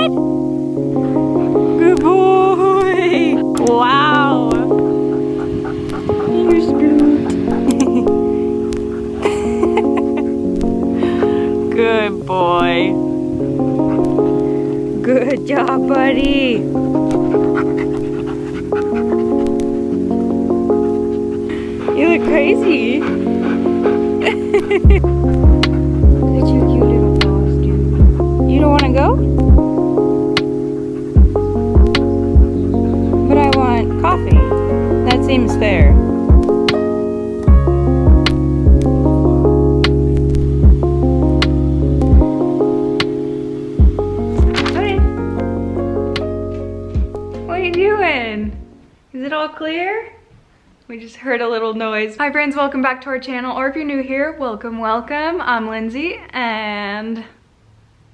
Good. Good boy. Wow. You're Scoot. Good boy. Good job, buddy. You look crazy. Look at your cute little paws, dude. You don't want to go? But I want coffee. That seems fair. What are you doing? Is it all clear? We just heard a little noise. Hi friends, welcome back to our channel, or if you're new here, welcome, welcome. I'm Lindsay, and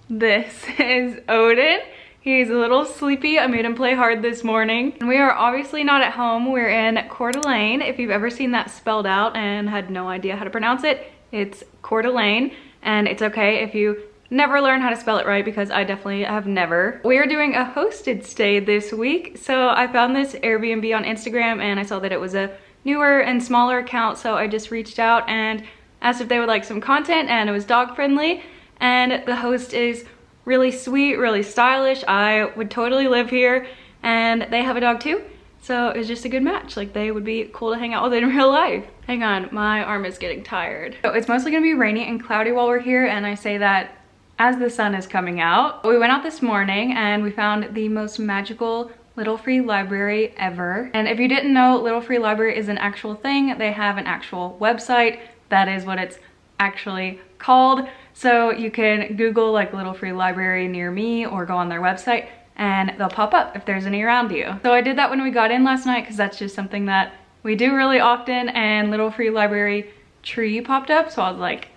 this is Odin. He's a little sleepy. I made him play hard this morning. And we are obviously not at home. We're in Coeur d'Alene. If you've ever seen that spelled out and had no idea how to pronounce it, it's Coeur d'Alene, and it's okay if you never learn how to spell it right, because I definitely have never. We are doing a hosted stay this week. So I found this Airbnb on Instagram and I saw that it was a newer and smaller account. So I just reached out and asked if they would like some content, and it was dog friendly. And the host is really sweet, really stylish. I would totally live here, and they have a dog too. So it was just a good match. Like, they would be cool to hang out with in real life. Hang on, my arm is getting tired. So it's mostly gonna be rainy and cloudy while we're here, and I say that as the sun is coming out. We went out this morning and we found the most magical Little Free Library ever. And if you didn't know, Little Free Library is an actual thing. They have an actual website. That is what it's actually called. So you can Google like Little Free Library near me, or go on their website and they'll pop up if there's any around you. So I did that when we got in last night, because that's just something that we do really often, and Little Free Library tree popped up. So I was like,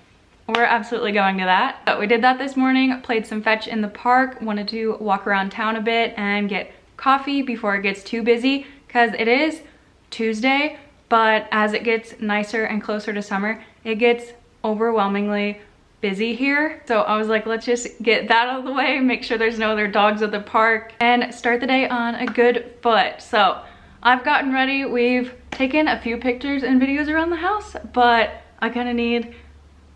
we're absolutely going to that. But we did that this morning, played some fetch in the park, wanted to walk around town a bit and get coffee before it gets too busy, because it is Tuesday, but as it gets nicer and closer to summer, it gets overwhelmingly busy here. So I was like, let's just get that out of the way, make sure there's no other dogs at the park, and start the day on a good foot. So I've gotten ready. We've taken a few pictures and videos around the house, but I kind of need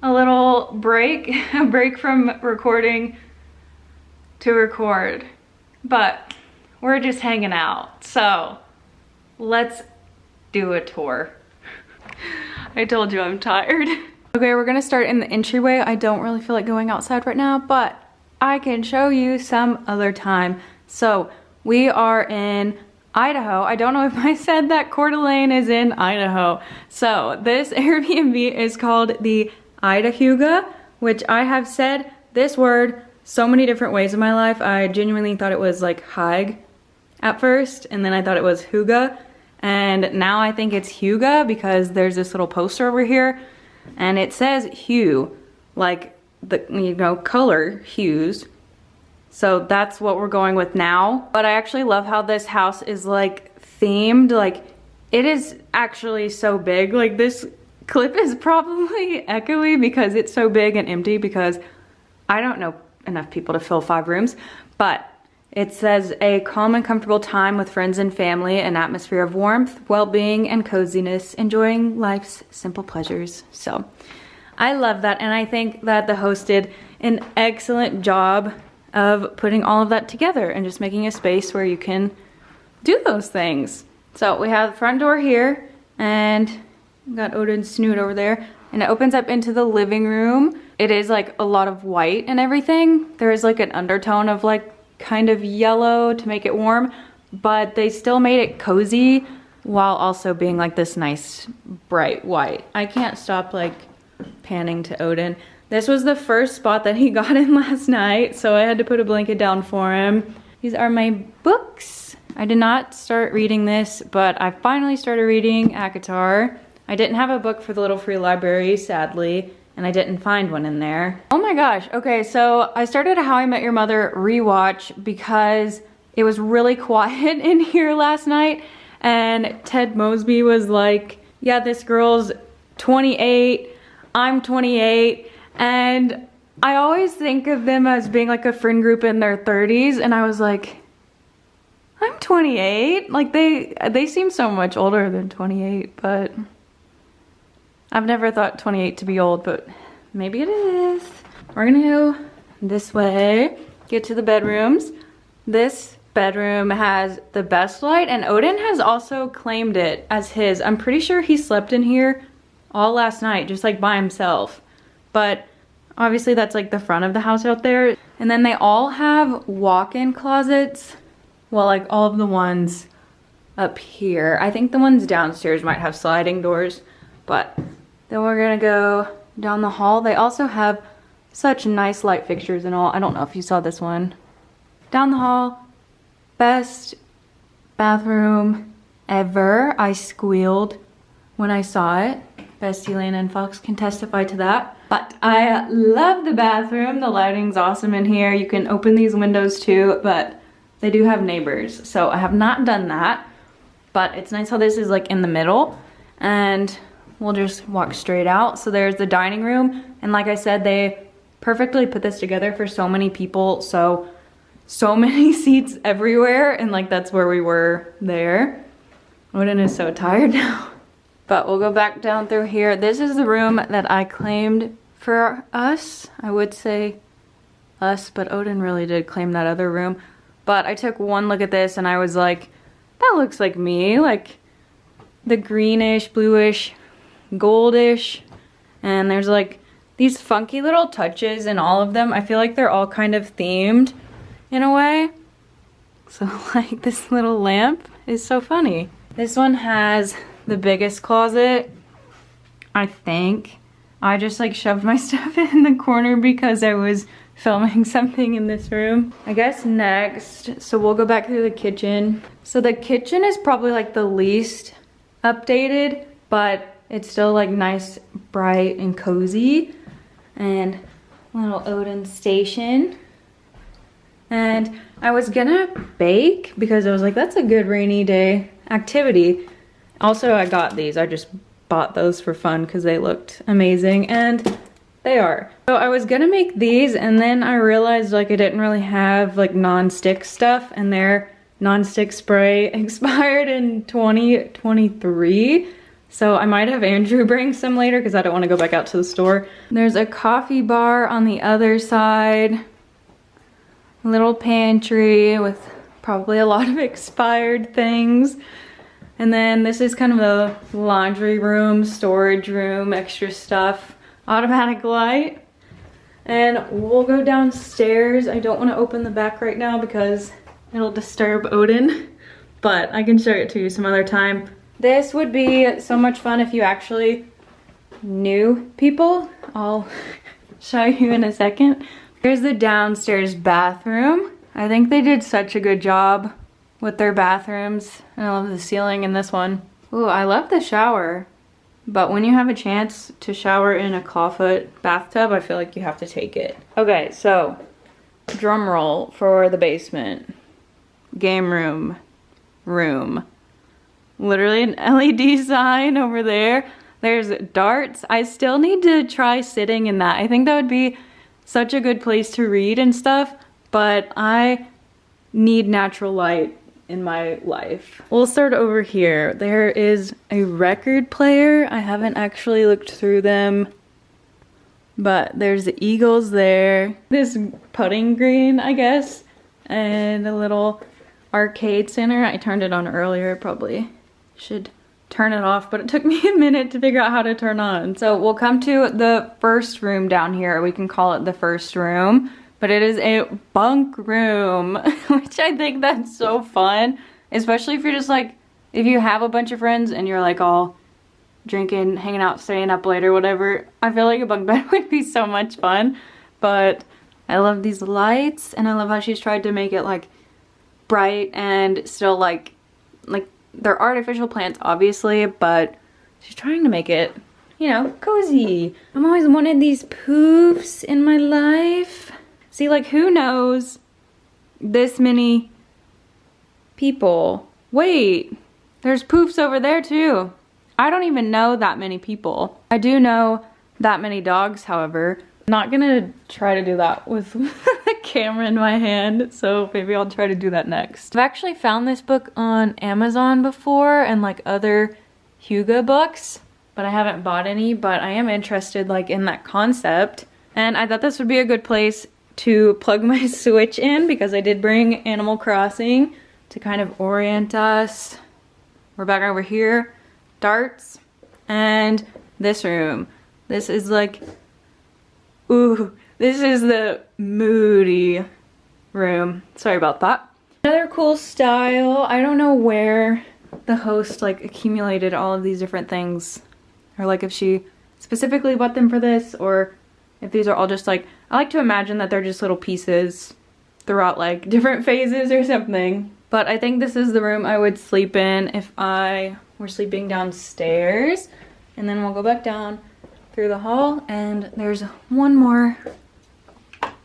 a little break, a break from recording to record. But we're just hanging out, so let's do a tour. I told you I'm tired. Okay, we're gonna start in the entryway. I don't really feel like going outside right now, but I can show you some other time. So we are in Idaho. I don't know if I said that Coeur d'Alene is in Idaho. So this Airbnb is called the Ida-hygge, which I have said this word so many different ways in my life. I genuinely thought it was like hygge at first, and then I thought it was hygge, and now I think it's hygge because there's this little poster over here and it says hue, like the, you know, color hues. So that's what we're going with now. But I actually love how this house is like themed. Like, it is actually so big. Like, this clip is probably echoey because it's so big and empty, because I don't know enough people to fill 5 rooms, but it says a calm and comfortable time with friends and family, an atmosphere of warmth, well-being, and coziness, enjoying life's simple pleasures. So I love that, and I think that the host did an excellent job of putting all of that together and just making a space where you can do those things. So we have the front door here, and we've got Odin's snoot over there, and it opens up into the living room. It is like a lot of white and everything. There is like an undertone of like kind of yellow to make it warm, but they still made it cozy while also being like this nice bright white. I can't stop like panning to Odin. This was the first spot that he got in last night, so I had to put a blanket down for him. These are my books. I did not start reading this, but I finally started reading ACOTAR. I didn't have a book for the Little Free Library, sadly, and I didn't find one in there. Oh my gosh, okay, so I started a How I Met Your Mother rewatch because it was really quiet in here last night, and Ted Mosby was like, yeah, this girl's 28, I'm 28, and I always think of them as being like a friend group in their 30s, and I was like, I'm 28. Like they seem so much older than 28, but I've never thought 28 to be old, but maybe it is. We're gonna go this way, get to the bedrooms. This bedroom has the best light, and Odin has also claimed it as his. I'm pretty sure he slept in here all last night, just like by himself. But obviously that's like the front of the house out there. And then they all have walk-in closets. Well, like all of the ones up here. I think the ones downstairs might have sliding doors, but then we're gonna go down the hall. They also have such nice light fixtures and all. I don't know if you saw this one. Down the hall, best bathroom ever. I squealed when I saw it. Bestie Lane and Fox can testify to that. But I love the bathroom. The lighting's awesome in here. You can open these windows too, but they do have neighbors. So I have not done that, but it's nice how this is like in the middle, and we'll just walk straight out. So there's the dining room. And like I said, they perfectly put this together for so many people. So many seats everywhere. And like, that's where we were there. Odin is so tired now. But we'll go back down through here. This is the room that I claimed for us. I would say us, but Odin really did claim that other room. But I took one look at this and I was like, that looks like me. Like the greenish, bluish, goldish. And there's like these funky little touches in all of them. I feel like they're all kind of themed in a way. So like this little lamp is so funny. This one has the biggest closet, I think. I just like shoved my stuff in the corner because I was filming something in this room. I guess next, so we'll go back through the kitchen. So the kitchen is probably like the least updated, but it's still like nice, bright, and cozy. And little Odin station. And I was gonna bake because I was like, that's a good rainy day activity. Also, I got these. I just bought those for fun because they looked amazing, and they are. So I was gonna make these, and then I realized like I didn't really have like non-stick stuff, and their non-stick spray expired in 2023. So I might have Andrew bring some later because I don't want to go back out to the store. There's a coffee bar on the other side. A little pantry with probably a lot of expired things. And then this is kind of the laundry room, storage room, extra stuff, automatic light. And we'll go downstairs. I don't want to open the back right now because it'll disturb Odin, but I can show it to you some other time. This would be so much fun if you actually knew people. I'll show you in a second. Here's the downstairs bathroom. I think they did such a good job with their bathrooms. And I love the ceiling in this one. Ooh, I love the shower. But when you have a chance to shower in a clawfoot bathtub, I feel like you have to take it. Okay, so drum roll for the basement. Game room. Literally an LED sign over there. There's darts. I still need to try sitting in that. I think that would be such a good place to read and stuff, but I need natural light in my life. We'll start over here. There is a record player. I haven't actually looked through them, but there's the Eagles there. This putting green, I guess, and a little arcade center. I turned it on earlier, probably should turn it off, but it took me a minute to figure out how to turn on. So we'll come to the first room down here. We can call it the first room, but it is a bunk room, which I think that's so fun, especially if you're just like, if you have a bunch of friends and you're like all drinking, hanging out, staying up late or whatever. I feel like a bunk bed would be so much fun, but I love these lights, and I love how she's tried to make it like bright and still like they're artificial plants obviously, but she's trying to make it, you know, cozy. I've always wanted these poofs in my life. See, like, who knows this many people? Wait, there's poofs over there too. I don't even know that many people. I do know that many dogs, however. Not gonna try to do that with the camera in my hand, so maybe I'll try to do that next. I've actually found this book on Amazon before and like other Hygge books, but I haven't bought any, but I am interested like in that concept. And I thought this would be a good place to plug my Switch in because I did bring Animal Crossing to kind of orient us. We're back over here. Darts. And this room. This is like, ooh, this is the moody room. Sorry about that. Another cool style. I don't know where the host like accumulated all of these different things. Or like if she specifically bought them for this, or if these are all just like, I like to imagine that they're just little pieces throughout like different phases or something. But I think this is the room I would sleep in if I were sleeping downstairs. And then we'll go back down through the hall and there's one more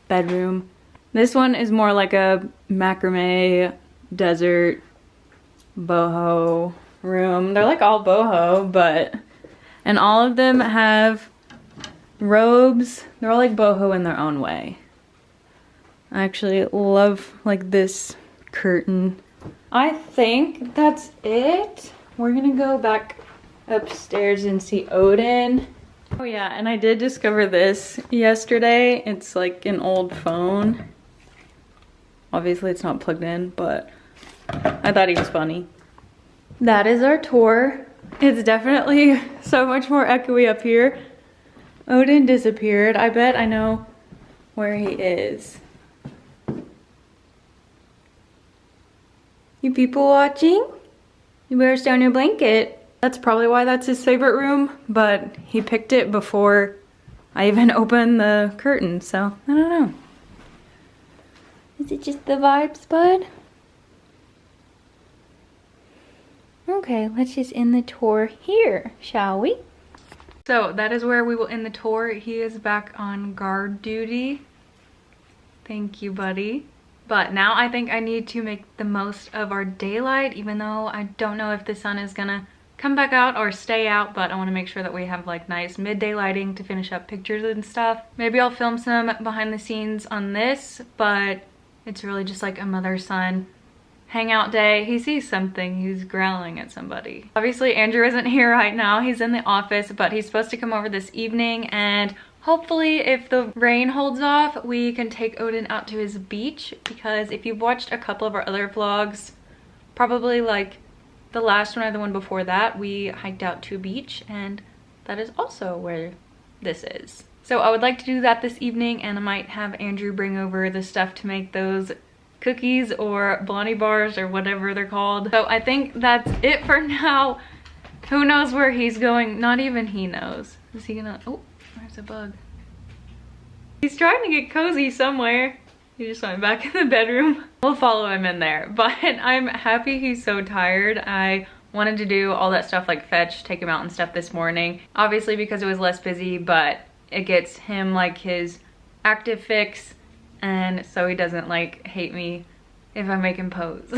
bedroom. This one is more like a macrame desert boho room. They're like all boho, but, and all of them have robes. They're all like boho in their own way. I actually love like this curtain. I think that's it. We're gonna go back upstairs and see Odin. Oh yeah, and I did discover this yesterday. It's like an old phone. Obviously it's not plugged in, but I thought he was funny. That is our tour. It's definitely so much more echoey up here. Odin disappeared. I bet I know where he is. You people watching? You better stay on your blanket. That's probably why that's his favorite room, but he picked it before I even opened the curtain, so I don't know. Is it just the vibes, bud? Okay, let's just end the tour here, shall we? So that is where we will end the tour. He is back on guard duty. Thank you, buddy. But now I think I need to make the most of our daylight, even though I don't know if the sun is gonna come back out or stay out, but I want to make sure that we have like nice midday lighting to finish up pictures and stuff. Maybe I'll film some behind the scenes on this, but it's really just like a mother-son hangout day. He sees something, he's growling at somebody. Obviously Andrew isn't here right now, he's in the office, but he's supposed to come over this evening, and hopefully if the rain holds off, we can take Odin out to his beach, because if you've watched a couple of our other vlogs, probably like the last one or the one before that, we hiked out to a beach, and that is also where this is. So I would like to do that this evening, and I might have Andrew bring over the stuff to make those cookies or Bonnie bars or whatever they're called. So I think that's it for now. Who knows where he's going? Not even he knows. Is he gonna, oh, there's a bug. He's trying to get cozy somewhere. He just went back in the bedroom. We'll follow him in there, but I'm happy he's so tired. I wanted to do all that stuff like fetch, take him out and stuff this morning. Obviously because it was less busy, but it gets him like his active fix, and so he doesn't like hate me if I make him pose.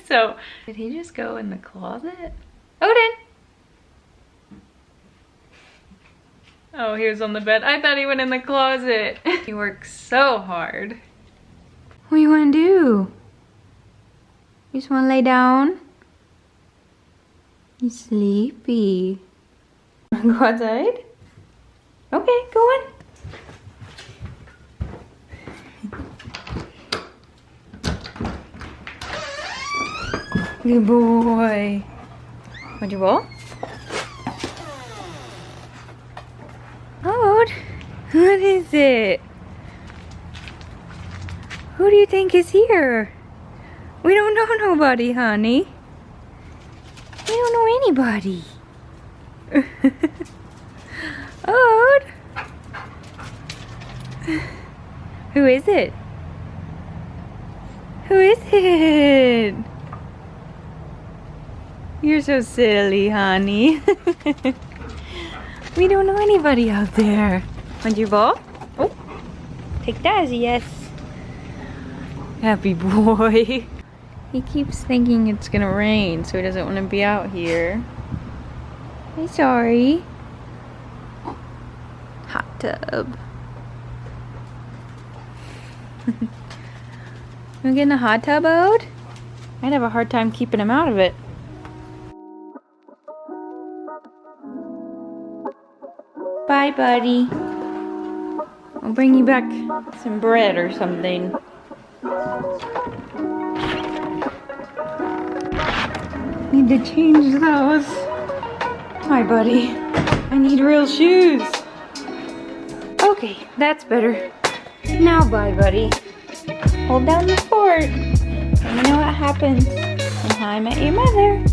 So, did he just go in the closet? Odin! Oh, he was on the bed. I thought he went in the closet. He works so hard. What do you want to do? You just want to lay down? You sleepy. Wanna go outside? Okay, go on. Good boy. Want your ball? Ode, what is it? Who do you think is here? We don't know nobody, honey. We don't know anybody. Ode. Who is it? Who is it? You're so silly, honey. We don't know anybody out there. Want your ball? Oh, take that as a yes. Happy boy. He keeps thinking it's gonna rain, so he doesn't want to be out here. I'm sorry. Hot tub. You get in a hot tub, Ode? I'd have a hard time keeping him out of it. Bye, buddy. I'll bring you back some bread or something. Need to change those. Hi, buddy. I need real shoes. Okay, that's better. Now bye, buddy. Hold down the fort. Let me know what happens and how I met your mother.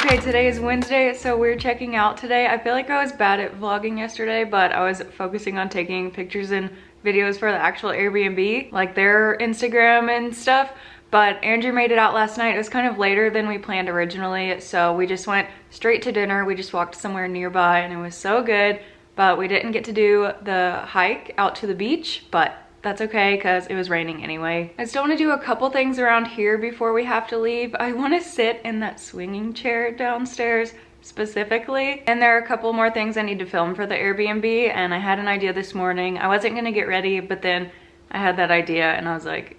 Okay, today is Wednesday, so we're checking out today. I feel like I was bad at vlogging yesterday, but I was focusing on taking pictures and videos for the actual Airbnb, like their Instagram and stuff. But Andrew made it out last night. It was kind of later than we planned originally, so we just went straight to dinner. We just walked somewhere nearby and it was so good, but we didn't get to do the hike out to the beach, but that's okay because it was raining anyway. I still want to do a couple things around here before we have to leave. I want to sit in that swinging chair downstairs specifically, and there are a couple more things I need to film for the Airbnb, and I had an idea this morning. I wasn't going to get ready, but then I had that idea and I was like,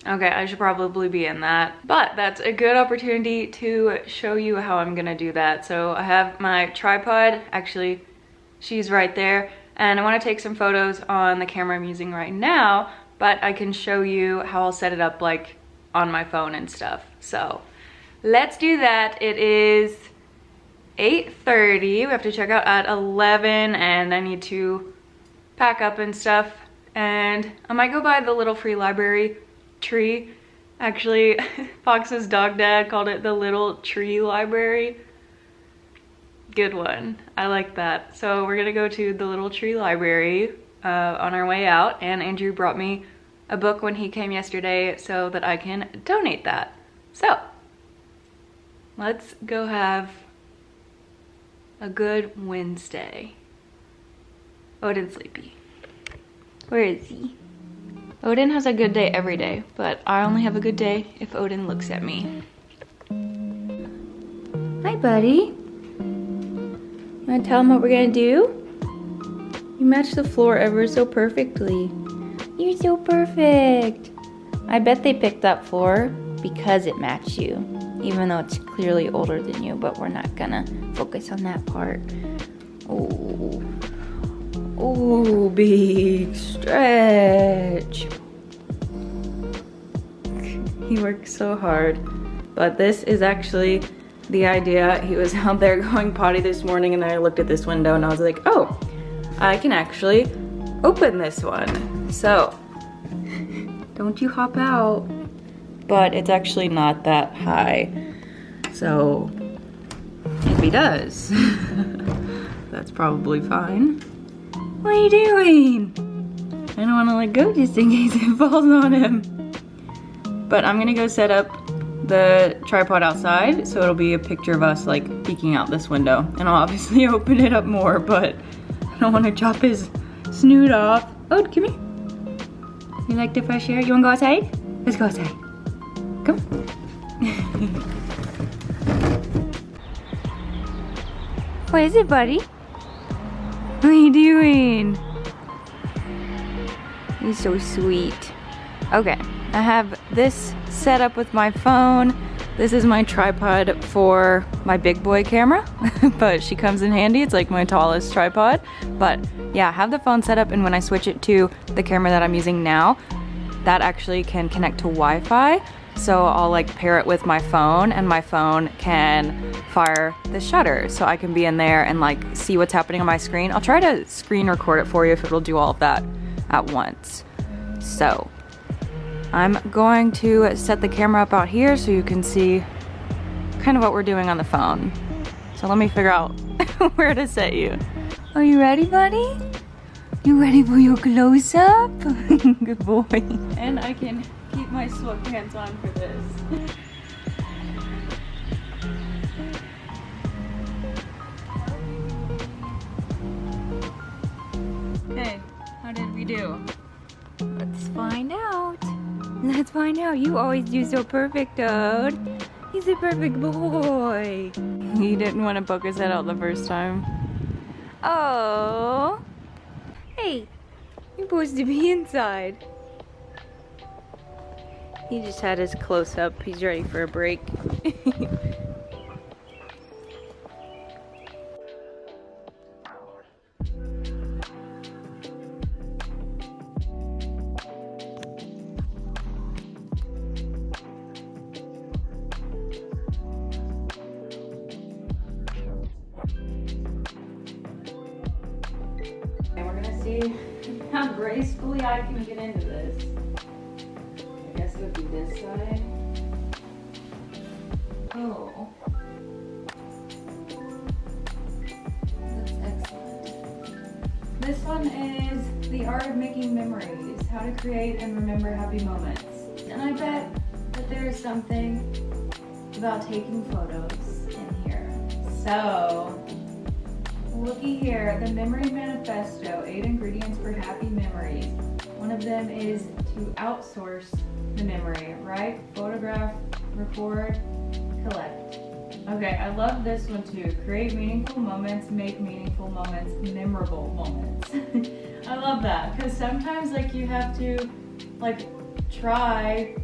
okay, I should probably be in that. But that's a good opportunity to show you how I'm going to do that. So I have my tripod, actually she's right there. And I want to take some photos on the camera I'm using right now, but I can show you how I'll set it up like on my phone and stuff. So let's do that. It is 8:30. We have to check out at 11 and I need to pack up and stuff. And I might go by the little free library tree. Actually, Fox's dog dad called it the little tree library. Good one. I like that. So we're gonna go to the little tree library on our way out, and Andrew brought me a book when he came yesterday so that I can donate that. So let's go have a good Wednesday. Odin's sleepy. Where is he? Odin has a good day every day, but I only have a good day if Odin looks at me. Hi, buddy. Wanna tell him what we're gonna do? You match the floor ever so perfectly. You're so perfect. I bet they picked that floor because it matched you, even though it's clearly older than you, but we're not gonna focus on that part. Oh, oh, big stretch. He works so hard, but this is actually the idea. He was out there going potty this morning and then I looked at this window and I was like, oh, I can actually open this one. So, don't you hop out. But it's actually not that high. So, if he does, that's probably fine. What are you doing? I don't want to let go just in case it falls on him. But I'm gonna go set up the tripod outside, so it'll be a picture of us like peeking out this window. And I'll obviously open it up more, but I don't want to chop his snoot off. Oh, come here. You like the fresh air? You want to go outside? Let's go outside. Come. What is it, buddy? What are you doing? He's so sweet. Okay, I have this set up with my phone. This is my tripod for my big boy camera, but she comes in handy. It's like my tallest tripod. But yeah, I have the phone set up, and when I switch it to the camera that I'm using now, that actually can connect to Wi-Fi. So I'll like pair it with my phone, and my phone can fire the shutter. So I can be in there and like see what's happening on my screen. I'll try to screen record it for you if it'll do all of that at once. So I'm going to set the camera up out here so you can see kind of what we're doing on the phone. So let me figure out where to set you. Are you ready, buddy? You ready for your close-up? Good boy. And I can keep my sweatpants on for this. Hey, how did we do? Let's find out. Let's find out. You always do so perfect, Toad. He's a perfect boy. He didn't want to poke his head out the first time. Oh. Hey, you're supposed to be inside. He just had his close up. He's ready for a break. See how gracefully I can get into this. I guess it would be this side. Oh. That's excellent. This one is The Art of Making Memories, How to Create and Remember Happy Moments. And I bet that there is something about taking photos in here. So, looky here, the Memory Manifesto, 8 ingredients for happy memories. One of them is to outsource the memory, right? Photograph, record, collect. Okay, I love this one too. Create meaningful moments, make meaningful moments, memorable moments. I love that, because sometimes like you have to like try,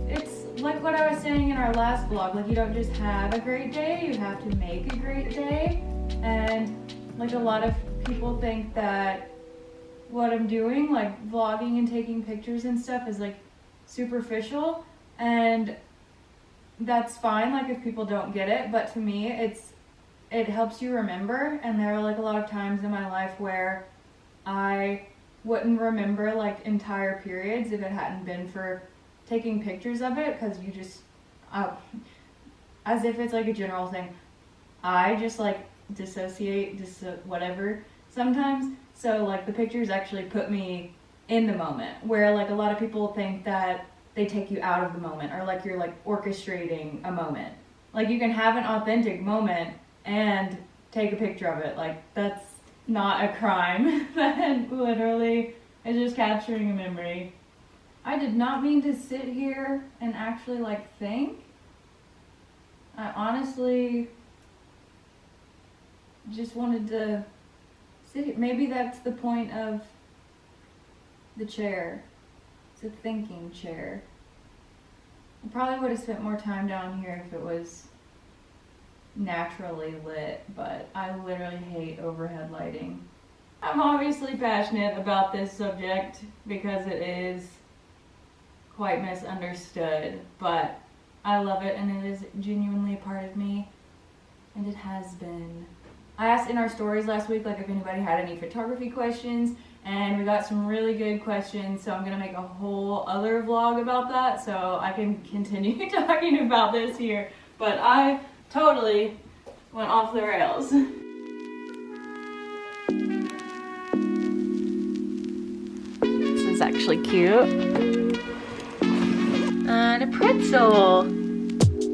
it's like what I was saying in our last vlog, like you don't just have a great day, you have to make a great day. And like a lot of people think that what I'm doing, like vlogging and taking pictures and stuff, is like superficial, and that's fine, like if people don't get it, but to me it helps you remember. And there are like a lot of times in my life where I wouldn't remember like entire periods if it hadn't been for taking pictures of it, because you just as if it's like a general thing, I just like dissociate, whatever sometimes. So like the pictures actually put me in the moment, where like a lot of people think that they take you out of the moment, or like you're like orchestrating a moment. Like you can have an authentic moment and take a picture of it. Like that's not a crime. That literally is just capturing a memory. I did not mean to sit here and actually like think. I honestly just wanted to sit here. Maybe that's the point of the chair. It's a thinking chair. I probably would have spent more time down here if it was naturally lit, but I literally hate overhead lighting. I'm obviously passionate about this subject because it is quite misunderstood, but I love it and it is genuinely a part of me, and it has been. I asked in our stories last week like if anybody had any photography questions, and we got some really good questions, so I'm gonna make a whole other vlog about that so I can continue talking about this here, but I totally went off the rails. This is actually cute. And a pretzel.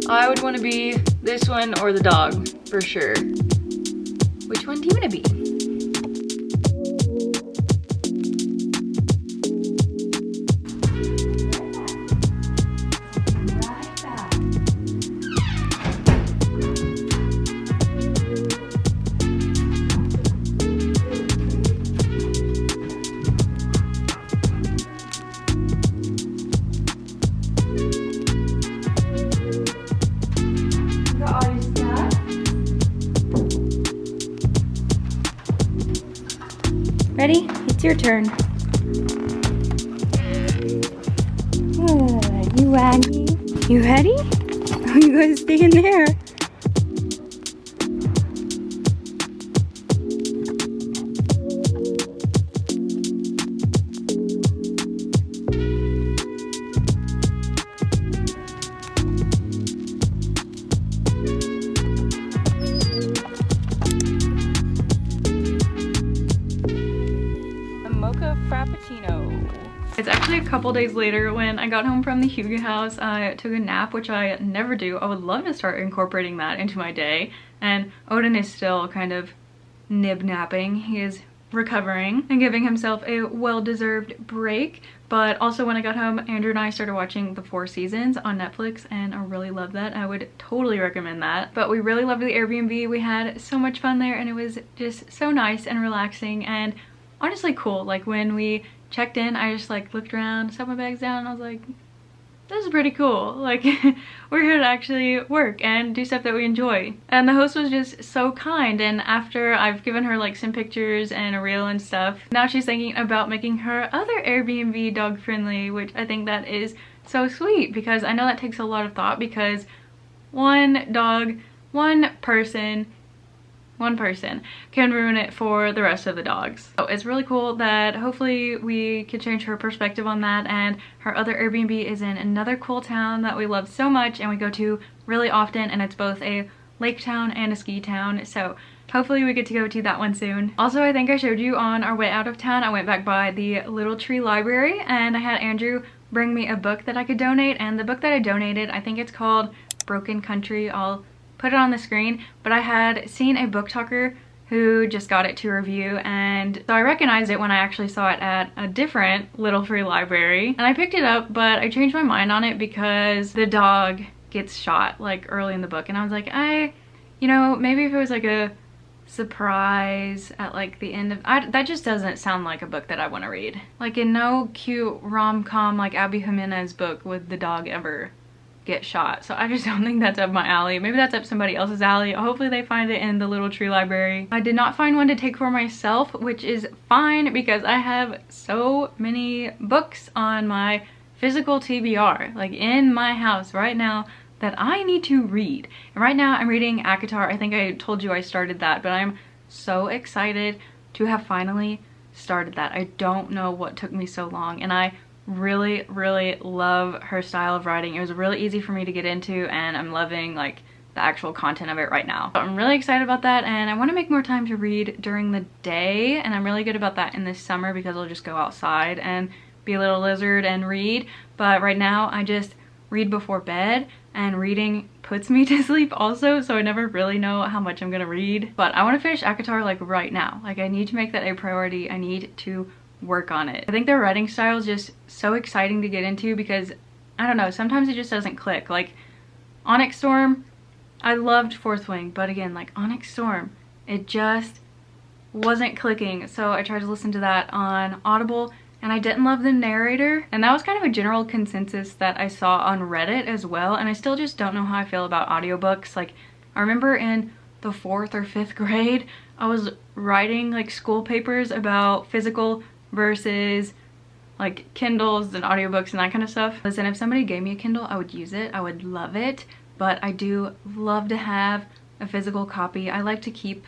I would want to be this one or the dog for sure. Which one do you want to be? Right back. Ready? It's your turn. Good. You ready? You ready? Oh, you guys stay in there. It's actually a couple days later when I got home from the Hygge house. I took a nap, which I never do. I would love to start incorporating that into my day. And Odin is still kind of nib-napping. He is recovering and giving himself a well-deserved break. But also when I got home, Andrew and I started watching the 4 seasons on Netflix, and I really love that. I would totally recommend that. But we really loved the Airbnb. We had so much fun there, and it was just so nice and relaxing and honestly cool. Like when we checked in, I just like looked around, set my bags down, and I was like, this is pretty cool. Like we're here to actually work and do stuff that we enjoy. And the host was just so kind, and after I've given her like some pictures and a reel and stuff, now she's thinking about making her other Airbnb dog friendly, which I think that is so sweet, because I know that takes a lot of thought, because one dog, one person can ruin it for the rest of the dogs. So it's really cool that hopefully we can change her perspective on that. And her other Airbnb is in another cool town that we love so much and we go to really often, and it's both a lake town and a ski town, so hopefully we get to go to that one soon. Also, I think I showed you on our way out of town, I went back by the Little Tree Library and I had Andrew bring me a book that I could donate, and the book that I donated, I think it's called Broken Country. I'll put it on the screen, but I had seen a book talker who just got it to review, and so I recognized it when I actually saw it at a different Little Free Library, and I picked it up, but I changed my mind on it because the dog gets shot like early in the book, and I was like, you know, maybe if it was like a surprise at like the end of that just doesn't sound like a book that I want to read. Like in no cute rom-com like Abby Jimenez book would the dog ever get shot, so I just don't think that's up my alley. Maybe that's up somebody else's alley. Hopefully they find it in the Little Tree Library. I did not find one to take for myself, which is fine because I have so many books on my physical TBR, like in my house right now, that I need to read. And right now I'm reading ACOTAR. I think I told you I started that, but I'm so excited to have finally started that. I don't know what took me so long, and I really love her style of writing. It was really easy for me to get into, and I'm loving like the actual content of it right now. So I'm really excited about that, and I want to make more time to read during the day, and I'm really good about that in this summer because I'll just go outside and be a little lizard and read. But right now I just read before bed, and reading puts me to sleep also, so I never really know how much I'm gonna read. But I want to finish ACOTAR like right now. Like I need to make that a priority. I need to work on it. I think their writing style is just so exciting to get into because I don't know, sometimes it just doesn't click. Like Onyx Storm, I loved Fourth Wing, but again, like Onyx Storm, it just wasn't clicking. So I tried to listen to that on Audible, and I didn't love the narrator, and that was kind of a general consensus that I saw on Reddit as well. And I still just don't know how I feel about audiobooks. Like I remember in the 4th or 5th grade I was writing like school papers about physical versus like Kindles and audiobooks and that kind of stuff. Listen, if somebody gave me a Kindle, I would use it. I would love it, but I do love to have a physical copy. I like to keep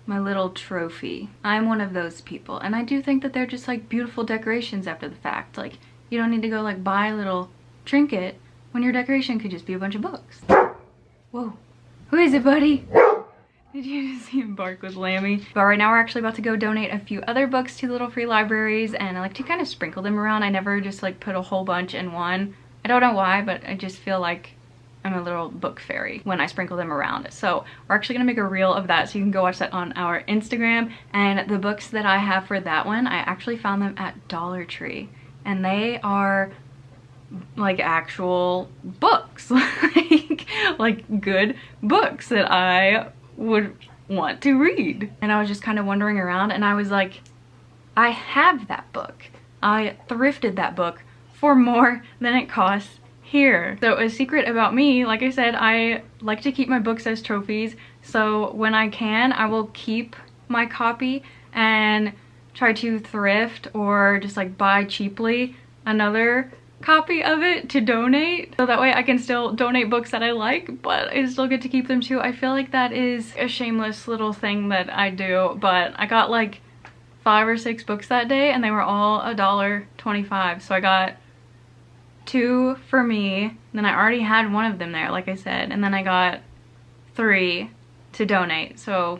my little trophy. I'm one of those people, and I do think that they're just like beautiful decorations after the fact. Like you don't need to go like buy a little trinket when your decoration could just be a bunch of books. Whoa, who is it, buddy? Did you just see him bark with Lammy? But right now we're actually about to go donate a few other books to Little Free Libraries, and I like to kind of sprinkle them around. I never just like put a whole bunch in one. I don't know why, but I just feel like I'm a little book fairy when I sprinkle them around. So we're actually gonna make a reel of that, so you can go watch that on our Instagram. And the books that I have for that one, I actually found them at Dollar Tree, and they are like actual books, like good books that I would want to read. And I was just kind of wandering around, and I was like, I have that book. I thrifted that book for more than it costs here. So a secret about me, like I said, I like to keep my books as trophies. So when I can, I will keep my copy and try to thrift or just like buy cheaply another copy of it to donate, so that way I can still donate books that I like, but I still get to keep them too. I feel like that is a shameless little thing that I do, but I got like 5 or 6 books that day, and they were all $1.25. So I got 2 for me, and then I already had one of them there, like I said, and then I got 3 to donate. So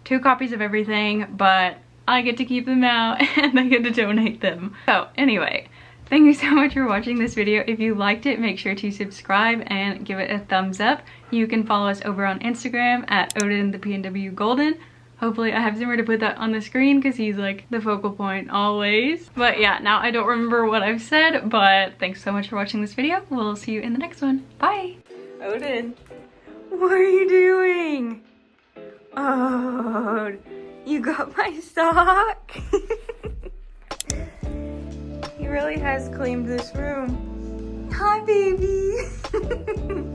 2 copies of everything, but I get to keep them out and I get to donate them. So anyway, thank you so much for watching this video. If you liked it, make sure to subscribe and give it a thumbs up. You can follow us over on Instagram at Odin the PNW Golden. Hopefully I have somewhere to put that on the screen because he's like the focal point always. But yeah, now I don't remember what I've said, but thanks so much for watching this video. We'll see you in the next one. Bye. Odin, what are you doing? Oh, you got my sock. He really has claimed this room. Hi, baby.